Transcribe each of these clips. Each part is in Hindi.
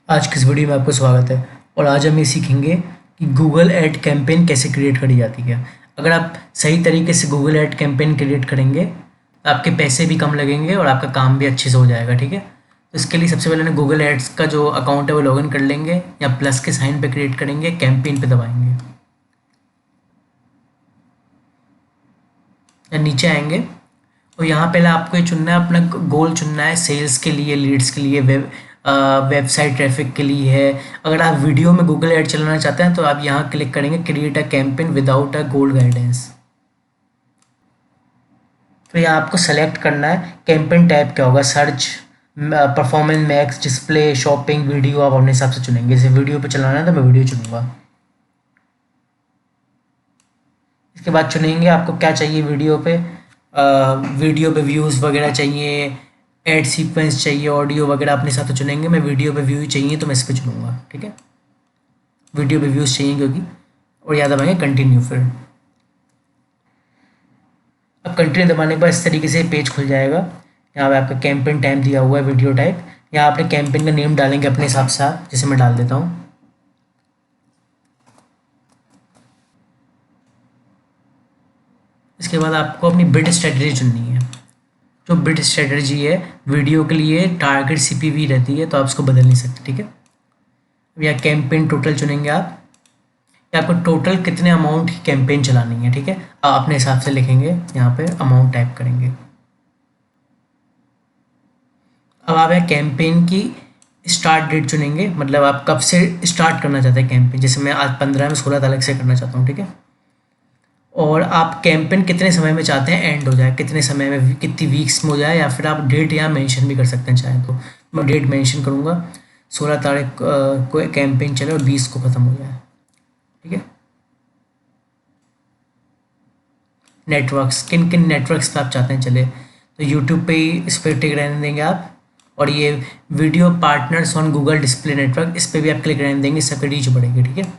आज की इस वीडियो में आपका स्वागत है। और आज हम ये सीखेंगे कि गूगल ऐड कैंपेन कैसे क्रिएट करी जाती है। अगर आप सही तरीके से गूगल ऐड कैंपेन क्रिएट करेंगे तो आपके पैसे भी कम लगेंगे और आपका काम भी अच्छे से हो जाएगा। ठीक है, तो इसके लिए सबसे पहले ना गूगल एड्स का जो अकाउंट है वो लॉगिन कर लेंगे या प्लस के साइन पे क्रिएट करेंगे, कैंपेन पे दबाएंगे या नीचे आएंगे और यहाँ पहले आपको ये चुनना है, अपना गोल चुनना है। सेल्स के लिए, लीड्स के लिए, वेबसाइट ट्रैफिक के लिए है। अगर आप वीडियो में गूगल ऐड चलाना चाहते हैं तो आप यहाँ क्लिक करेंगे create a campaign without a goal guidance. तो यहाँ आपको सेलेक्ट करना है कैंपेन टाइप क्या होगा, search, performance max, display, shopping, video. आप अपने हिसाब से चुनेंगे। जैसे वीडियो पे चलाना है तो मैं वीडियो चुनूंगा। इसके बाद चुनेंगे आपको क्या चाहिए वीडियो पे। वीडियो पे व्यूज़ वगैरह चाहिए, ऐड सीक्वेंस चाहिए, ऑडियो वगैरह अपने साथ चुनेंगे। मैं वीडियो पे व्यू चाहिए तो मैं इस पर चुनूंगा। ठीक है, वीडियो पे व्यूज़ चाहिए क्योंकि, और याद दबाएंगे कंटिन्यू। फिर अब कंटिन्यू दबाने के बाद इस तरीके से पेज खुल जाएगा। यहाँ पे आपका कैंपेन टाइम दिया हुआ है, वीडियो टाइप। यहाँ आपने कैंपेन का नेम डालेंगे अपने हिसाब से, जैसे मैं डाल देता हूँ। इसके बाद आपको अपनी बिड स्ट्रेटजी चुननी है। जो बिड स्ट्रेटजी है वीडियो के लिए टारगेट सीपीवी रहती है, तो आप उसको बदल नहीं सकते। ठीक है, अब यहाँ कैंपेन टोटल चुनेंगे आप, या आपको टोटल कितने अमाउंट की कैंपेन चलानी है। ठीक है, आप अपने हिसाब से लिखेंगे, यहाँ पे अमाउंट टाइप करेंगे। अब आप यहाँ कैंपेन की स्टार्ट डेट चुनेंगे, मतलब आप कब से स्टार्ट करना चाहते हैं कैंपेन। जैसे मैं आज 15 में 16 तारीख से करना चाहता हूँ। ठीक है, और आप कैंपेन कितने समय में चाहते हैं एंड हो जाए, कितने समय में, कितनी वीक्स में हो जाए, या फिर आप डेट यहाँ मेंशन भी कर सकते हैं चाहें तो। मैं डेट मेंशन करूँगा, 16 तारीख को कैंपेन चले और 20 को ख़त्म हो जाए। ठीक है, नेटवर्क्स, किन किन नेटवर्क्स पे आप चाहते हैं चले, तो यूट्यूब पे ही इस पर टिक रहने देंगे आप। और ये video partners on Google display network, इस पर भी आप क्लिक रहने देंगे, सबकी रीच बढ़ेगी। ठीक है,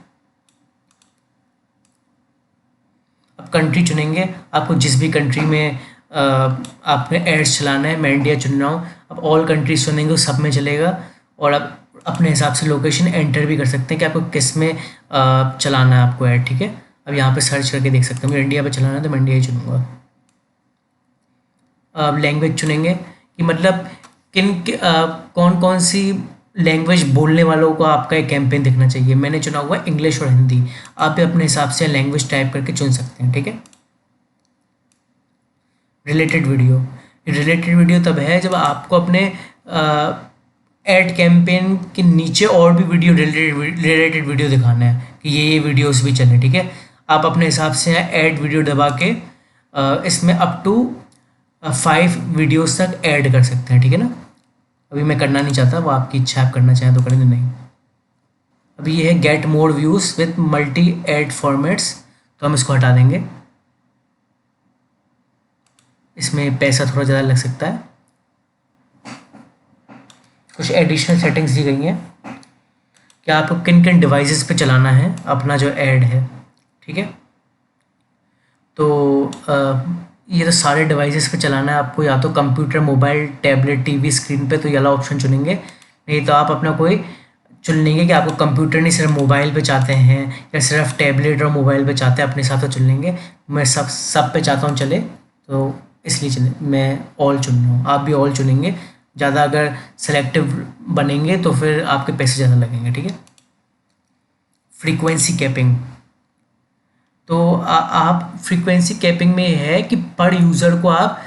अब कंट्री चुनेंगे, आपको जिस भी कंट्री में आपने एड्स चलाना है। मैं इंडिया चुन रहा हूँ। अब ऑल कंट्रीज चुनेंगे, सब में चलेगा। और आप अपने हिसाब से लोकेशन एंटर भी कर सकते हैं कि आपको किस में चलाना है आपको ऐड। ठीक है, अब यहाँ पे सर्च करके देख सकते हैं। मुझे इंडिया पे चलाना है तो मैं इंडिया ही चुनूँगा। अब लैंग्वेज चुनेंगे कि मतलब कौन कौन सी लैंग्वेज बोलने वालों को आपका एक कैंपेन दिखना चाहिए। मैंने चुना हुआ इंग्लिश और हिंदी। आप भी अपने हिसाब से लैंग्वेज टाइप करके चुन सकते हैं। ठीक है, रिलेटेड वीडियो, रिलेटेड वीडियो तब है जब आपको अपने ऐड कैंपेन के नीचे और भी वीडियो रिलेटेड वीडियो दिखाना है कि ये वीडियोस भी चलें। ठीक है, आप अपने हिसाब से ऐड वीडियो दबा के इसमें अप टू 5 वीडियोस तक ऐड कर सकते हैं। ठीक है ना, अभी मैं करना नहीं चाहता, वो आपकी इच्छा, आप करना चाहें तो करें, नहीं। अभी ये है get more views with multi add formats, तो हम इसको हटा देंगे। इसमें पैसा थोड़ा ज़्यादा लग सकता है। कुछ एडिशनल सेटिंग्स दी गई हैं कि आपको किन किन डिवाइसेस पे चलाना है अपना जो ऐड है। ठीक है, तो ये तो सारे डिवाइसेस पे चलाना है आपको, या तो computer, mobile, tablet, TV screen पे, तो ये वाला ऑप्शन चुनेंगे। नहीं तो आप अपना कोई चुन लेंगे कि आपको कंप्यूटर नहीं सिर्फ मोबाइल पे चाहते हैं या सिर्फ टैबलेट और मोबाइल पे चाहते हैं, अपने साथ तो चुन लेंगे। मैं सब पे चाहता हूँ चले, तो इसलिए चुने, मैं ऑल चुन रहा हूँ। आप भी ऑल चुनेंगे। ज़्यादा अगर सेलेक्टिव बनेंगे तो फिर आपके पैसे ज़्यादा लगेंगे। ठीक है, फ्रीक्वेंसी कैपिंग, तो आप फ्रीक्वेंसी कैपिंग में है कि पर यूज़र को आप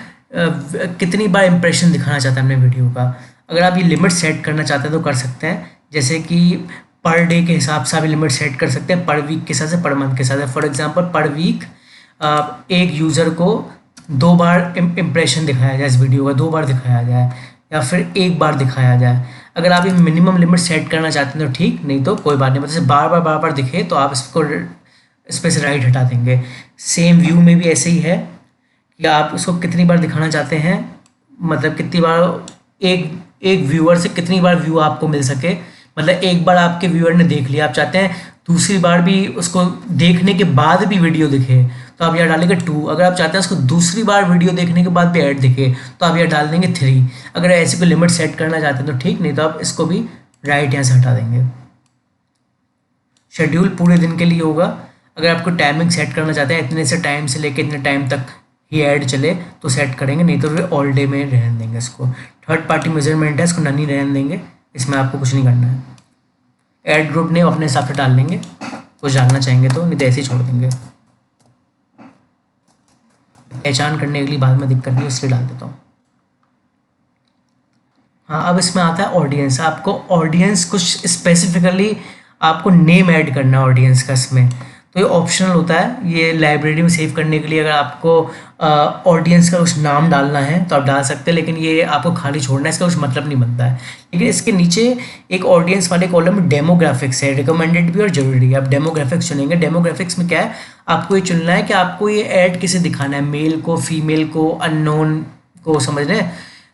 कितनी बार इंप्रेशन दिखाना चाहते हैं अपने वीडियो का। अगर आप ये लिमिट सेट करना चाहते हैं तो कर सकते हैं, जैसे कि पर डे के हिसाब से आप लिमिट सेट कर सकते हैं, पर वीक के हिसाब से, पर मंथ के हिसाब से। फॉर एग्जांपल पर वीक एक यूज़र को 2 बार इम्प्रेशन दिखाया जाए, इस वीडियो का 2 बार दिखाया जाए, या फिर 1 बार दिखाया जाए। अगर आप ये मिनिमम लिमिट सेट करना चाहते हैं तो ठीक, नहीं तो कोई बात नहीं। मतलब बार बार दिखे तो आप इसको इस पर से राइट हटा देंगे। सेम व्यू में भी ऐसे ही है कि आप उसको कितनी बार दिखाना चाहते हैं, मतलब कितनी बार एक एक व्यूअर से कितनी बार व्यू आपको मिल सके। मतलब एक बार आपके व्यूअर ने देख लिया, आप चाहते हैं दूसरी बार भी उसको देखने के बाद भी वीडियो दिखे, तो आप यहाँ डालेंगे 2। अगर आप चाहते हैं उसको दूसरी बार वीडियो देखने के बाद भी ऐड दिखे तो आप यहाँ डाल देंगे 3। अगर ऐसे कोई लिमिट सेट करना चाहते हैं तो ठीक, नहीं तो आप इसको भी राइट यहाँ से हटा देंगे। शेड्यूल पूरे दिन के लिए होगा। अगर आपको टाइमिंग सेट करना चाहते हैं इतने से टाइम से लेकर इतने टाइम तक ही ऐड चले तो सेट करेंगे, नहीं तो फिर ऑल डे में रहने देंगे इसको। थर्ड पार्टी मेजरमेंट है, इसको नन ही रहने देंगे, इसमें आपको कुछ नहीं करना है। ऐड ग्रुप नेम अपने हिसाब से डाल लेंगे, कुछ डालना चाहेंगे तो, नहीं तो ऐसे ही छोड़ देंगे। पहचान करने के लिए बाद में दिक्कत नहीं, इसलिए डाल देता हूँ। हाँ, अब इसमें आता है ऑडियंस। आपको ऑडियंस कुछ स्पेसिफिकली आपको नेम ऐड करना है ऑडियंस का इसमें, तो ये ऑप्शनल होता है। ये लाइब्रेरी में सेव करने के लिए अगर आपको ऑडियंस का कुछ नाम डालना है तो आप डाल सकते हैं, लेकिन ये आपको खाली छोड़ना है, इसका कुछ मतलब नहीं बनता है। लेकिन इसके नीचे एक ऑडियंस वाले कॉलम में डेमोग्राफिक्स है, रिकमेंडेड भी और जरूरी है। आप डेमोग्राफिक्स चुनेंगे। डेमोग्राफिक्स में क्या है, आपको ये चुनना है कि आपको ये ऐड किसे दिखाना है, मेल को, फीमेल को, अननोन को, समझ रहे हैं,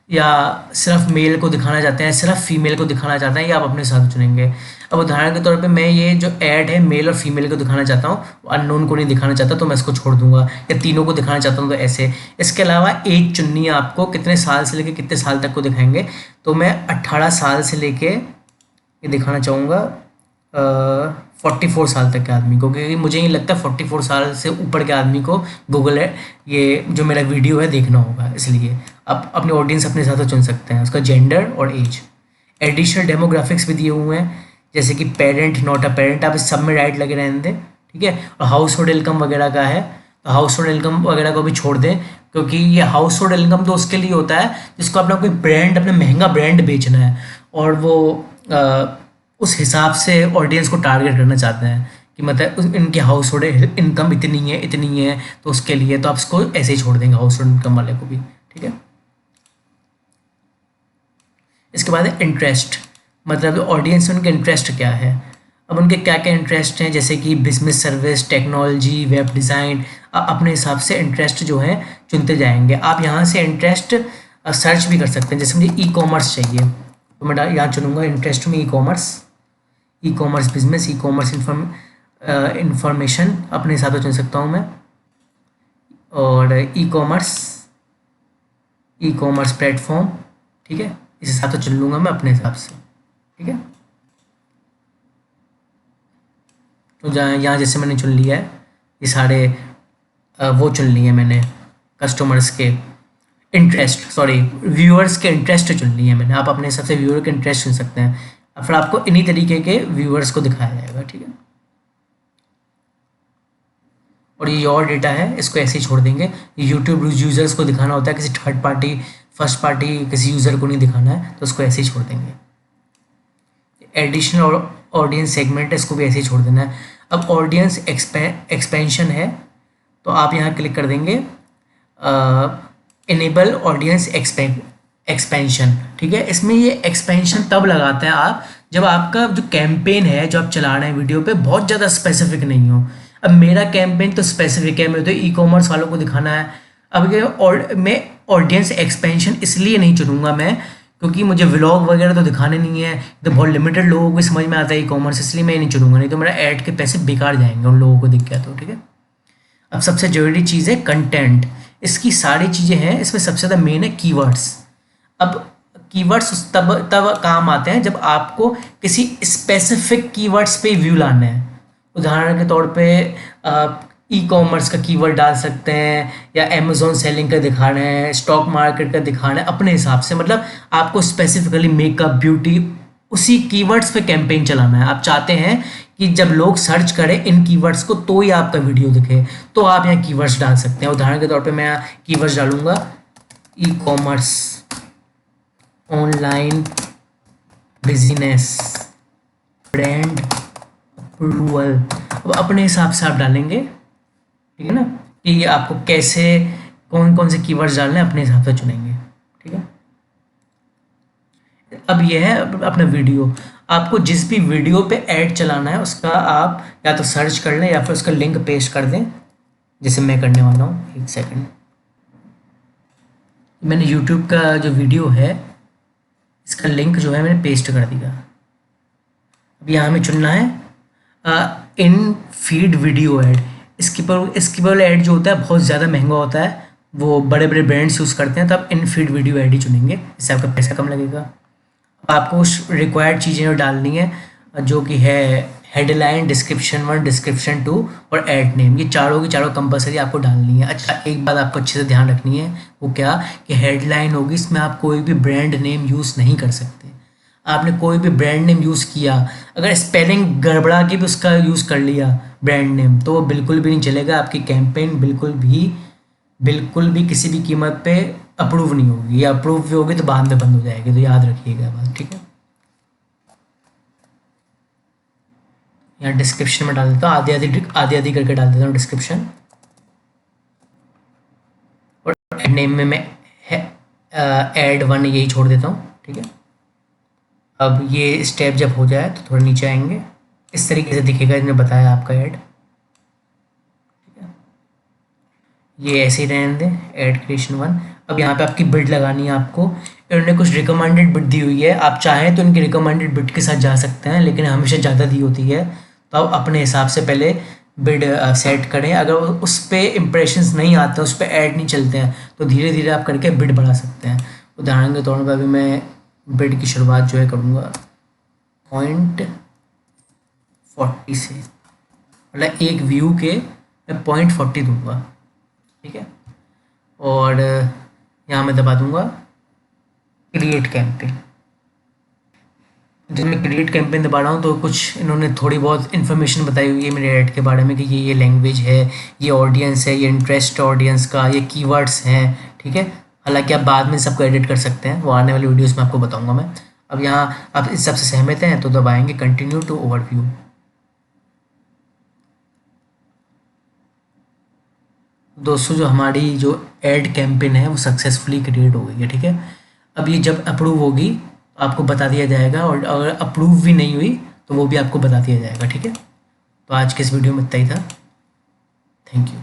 या सिर्फ मेल को दिखाना चाहते हैं, सिर्फ फीमेल को दिखाना चाहते हैं, या आप अपने साथ चुनेंगे। अब उदाहरण के तौर पे मैं ये जो ऐड है मेल और फीमेल को दिखाना चाहता हूँ, अननोन को नहीं दिखाना चाहता, तो मैं इसको छोड़ दूंगा, या तीनों को दिखाना चाहता हूँ तो ऐसे। इसके अलावा एज चुननी है आपको, कितने साल से लेके कितने साल तक को दिखाएंगे, तो मैं 18 साल से लेके ये दिखाना चाहूँगा 44 साल तक के आदमी को, क्योंकि मुझे नहीं लगता 44 साल से ऊपर के आदमी को गूगल है ये जो मेरा वीडियो है देखना होगा, इसलिए आप अपने ऑडियंस अपने हिसाब से चुन सकते हैं, उसका जेंडर और एज। एडिशनल डेमोग्राफिक्स भी दिए हुए हैं, जैसे कि पेरेंट, नॉट अ पेरेंट, आप इस सब में राइट लगे रहने दें, ठीक है। और हाउस होल्ड इनकम वगैरह का है, तो हाउस होल्ड इनकम वगैरह को भी छोड़ दें, क्योंकि ये हाउस होल्ड इनकम तो उसके लिए होता है जिसको अपना कोई ब्रांड, अपना महंगा ब्रांड बेचना है, और वो उस हिसाब से ऑडियंस को टारगेट करना चाहते हैं कि मतलब इनकी हाउस होल्ड इनकम इतनी है, तो उसके लिए तो आप इसको ऐसे ही छोड़ देंगे, हाउस होल्ड इनकम वाले को भी, ठीक है। इसके बाद है इंटरेस्ट, मतलब ऑडियंस में उनके इंटरेस्ट क्या है। अब उनके क्या क्या इंटरेस्ट हैं, जैसे कि business, service, technology, web design, अपने हिसाब से इंटरेस्ट जो है चुनते जाएंगे। आप यहाँ से इंटरेस्ट सर्च भी कर सकते हैं, जैसे मुझे ई कॉमर्स चाहिए तो मैं यहाँ चुनूँगा इंटरेस्ट में e commerce business, e commerce information अपने हिसाब से चुन सकता हूँ मैं, और ई कॉमर्स प्लेटफॉर्म, ठीक है, इस हिसाब से चुन लूँगा मैं अपने हिसाब से, ठीक है। तो यहाँ जैसे मैंने चुन लिया है, ये सारे वो चुन लिए मैंने कस्टमर्स के व्यूअर्स के इंटरेस्ट चुन लिए मैंने। आप अपने हिसाब से व्यूअर के इंटरेस्ट चुन सकते हैं, फिर आपको इन्हीं तरीके के व्यूअर्स को दिखाया जाएगा, ठीक है। और ये और डेटा है, इसको ऐसे ही छोड़ देंगे। यूट्यूब यूज़र्स को दिखाना होता है, किसी थर्ड पार्टी, फर्स्ट पार्टी किसी यूज़र को नहीं दिखाना है, तो उसको ऐसे ही छोड़ देंगे। एडिशनल ऑडियंस सेगमेंट है, इसको भी ऐसे ही छोड़ देना है। अब ऑडियंस एक्सपेंशन है, तो आप यहाँ क्लिक कर देंगे इनेबल ऑडियंस एक्सपेंशन, ठीक है। इसमें ये एक्सपेंशन तब लगाते हैं आप जब आपका जो कैंपेन है जो आप चला रहे हैं वीडियो पे बहुत ज़्यादा स्पेसिफिक नहीं हो। अब मेरा कैंपेन तो स्पेसिफिक है, मेरे तो ई कॉमर्स वालों को दिखाना है। अब ये मैं ऑडियंस एक्सपेंशन इसलिए नहीं चुनूंगा मैं, क्योंकि मुझे व्लॉग वगैरह तो दिखाने नहीं है, तो बहुत लिमिटेड लोगों को समझ में आता है ई कॉमर्स, इसलिए मैं नहीं चुनूंगा, नहीं तो मेरा ऐड के पैसे बेकार जाएंगे उन लोगों को दिख गया तो, ठीक है। अब सबसे ज़रूरी चीज़ है कंटेंट, इसकी सारी चीज़ें हैं, इसमें सबसे ज़्यादा मेन है कीवर्ड्स। अब कीवर्ड्स तब काम आते हैं जब आपको किसी स्पेसिफिक कीवर्ड्स पे व्यू लाना है। उदाहरण के तौर पे ई कॉमर्स का कीवर्ड डाल सकते हैं, या अमेज़ॉन सेलिंग का दिखाना है, स्टॉक मार्केट का दिखाना है, अपने हिसाब से। मतलब आपको स्पेसिफिकली मेकअप, ब्यूटी, उसी कीवर्ड्स पे कैंपेन चलाना है। आप चाहते हैं कि जब लोग सर्च करें इन कीवर्ड्स को तो ही आपका वीडियो दिखे, तो आप यहाँ कीवर्ड्स डाल सकते हैं। उदाहरण के तौर पे मैं यहाँ कीवर्ड्स डालूंगा e commerce, online business, brand approval. अब अपने हिसाब से आप डालेंगे, ठीक है ना, कि आपको कैसे कौन कौन से कीवर्ड्स डालने हैं अपने हिसाब से चुनेंगे, ठीक है। अब यह है अपना वीडियो, आपको जिस भी वीडियो पे ऐड चलाना है उसका आप या तो सर्च कर लें या फिर उसका लिंक पेस्ट कर दें, जैसे मैं करने वाला हूँ। एक सेकंड, मैंने यूट्यूब का जो वीडियो है इसका लिंक जो है मैंने पेस्ट कर दिया। अब यहाँ हमें चुनना है in feed video ad. Skippable ad जो होता है बहुत ज़्यादा महंगा होता है, वो बड़े बड़े ब्रांड्स यूज़ करते हैं, तो आप इन फीड वीडियो ऐड ही चुनेंगे, इससे आपका पैसा कम लगेगा। आपको उस रिक्वायर्ड चीज़ें डालनी है, जो कि है हेडलाइन, डिस्क्रिप्शन 1, डिस्क्रिप्शन 2 और ऐड नेम। ये चारों की चारों कंपलसरी आपको डालनी है। अच्छा, एक बात आपको अच्छे से ध्यान रखनी है, वो क्या कि हेडलाइन होगी, इसमें आप कोई भी ब्रांड नेम यूज़ नहीं कर सकते। आपने कोई भी ब्रांड नेम यूज़ किया, अगर स्पेलिंग गड़बड़ा के भी उसका यूज़ कर लिया ब्रांड नेम, तो वो बिल्कुल भी नहीं चलेगा। आपकी कैंपेन बिल्कुल भी किसी भी कीमत पे अप्रूव नहीं होगी, या अप्रूव भी होगी तो बाद में बंद हो जाएगी। तो याद रखिएगा बात, ठीक है। यहाँ डिस्क्रिप्शन में डाल देता हूँ, आधी आधी करके डाल देता हूँ डिस्क्रिप्शन, और नेम में मैं ऐड 1 यही छोड़ देता हूँ, ठीक है। अब ये स्टेप जब हो जाए तो थोड़ा नीचे आएंगे, इस तरीके से दिखेगा, इसने बताया आपका ऐड, ठीक है। ये ऐसे ही रहने दें, ऐड क्रिएशन 1। अब यहाँ पे आपकी बिड लगानी है आपको। इन्होंने कुछ रिकमेंडेड बिड दी हुई है, आप चाहें तो इनकी रिकमेंडेड बिड के साथ जा सकते हैं, लेकिन हमेशा ज़्यादा दी होती है, तो आप अपने हिसाब से पहले बिड सेट करें। अगर उस पर इम्प्रेशंस नहीं आते, उस पर ऐड नहीं चलते हैं, तो धीरे धीरे आप करके बिड बढ़ा सकते हैं। उदाहरण के तौर पर अभी मैं बिड की शुरुआत जो है करूँगा 0.40 से, मतलब एक व्यू के मैं 0.40 दूंगा, ठीक है। और यहाँ मैं दबा दूंगा क्रिएट कैंपेन। जब मैं क्रिएट कैंपेन दबा रहा हूँ तो कुछ इन्होंने थोड़ी बहुत इन्फॉर्मेशन बताई हुई है मेरे ऐड के बारे में, कि ये लैंग्वेज है, ये ऑडियंस है, ये इंटरेस्ट ऑडियंस का, ये कीवर्ड्स हैं, ठीक है। हालांकि आप बाद में सबको एडिट कर सकते हैं, वो आने वाली वीडियोस में आपको बताऊंगा मैं। अब यहाँ आप इस सबसे सहमत हैं तो दबाएंगे कंटिन्यू टू ओवरव्यू। दोस्तों, जो हमारी जो ऐड कैंपेन है वो सक्सेसफुली क्रिएट हो गई है, ठीक है। अब ये जब अप्रूव होगी तो आपको बता दिया जाएगा, और अगर अप्रूव भी नहीं हुई तो वो भी आपको बता दिया जाएगा, ठीक है। तो आज के इस वीडियो में इतना ही था। Thank you.